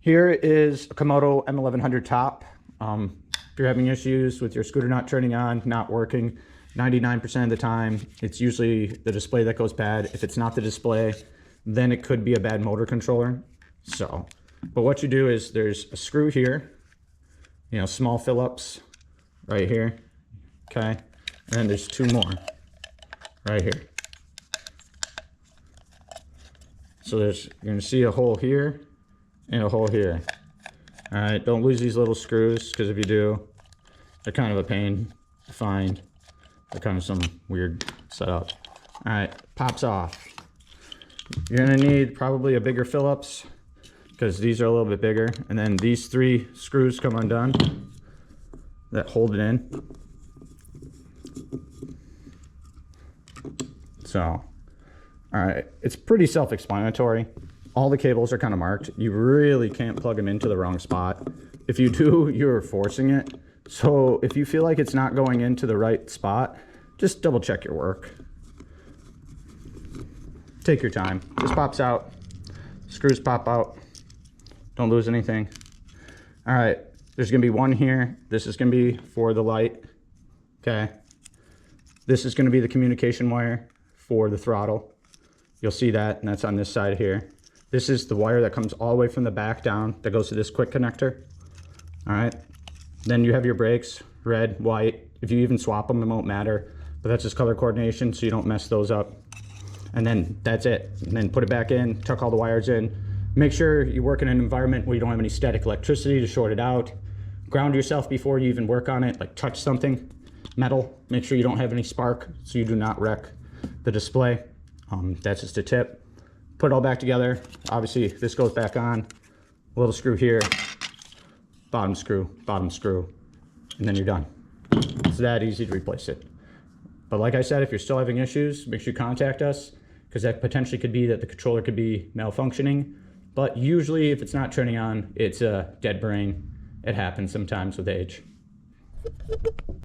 Here is a Komoto M1100 top. If you're having issues with your scooter not turning on, not working, 99% of the time, it's usually the display that goes bad. If it's not the display, then it could be a bad motor controller. But what you do is there's a screw here, small Phillips right here, okay? And then there's two more right here. So you're gonna see a hole here and a hole here. All right, don't lose these little screws, because if you do, they're kind of a pain to find. They're kind of some weird setup. All right, pops off. You're gonna need probably a bigger Phillips, because these are a little bit bigger. And then these three screws come undone that hold it in. So, all right, it's pretty self-explanatory. All the cables are kind of marked. You really can't plug them into the wrong spot. If you do, you're forcing it. So if you feel like it's not going into the right spot, just double check your work. Take your time. This pops out. Screws pop out. Don't lose anything. All right, there's gonna be one here. This is gonna be for the light, okay? This is gonna be the communication wire for the throttle. You'll see that, and that's on this side here. This is the wire that comes all the way from the back down that goes to this quick connector. All right, then you have your brakes, red, white. If you even swap them, it won't matter, but that's just color coordination, so you don't mess those up. And then that's it. And then put it back in, tuck all the wires in. Make sure you work in an environment where you don't have any static electricity to short it out. Ground yourself before you even work on it, like touch something, metal. Make sure you don't have any spark so you do not wreck the display. That's just a tip. Put it all back together. Obviously, this goes back on. A little screw here, bottom screw, and then you're done. It's that easy to replace it. But like I said, if you're still having issues, make sure you contact us, because that potentially could be that the controller could be malfunctioning. But usually, if it's not turning on, it's a dead brain. It happens sometimes with age.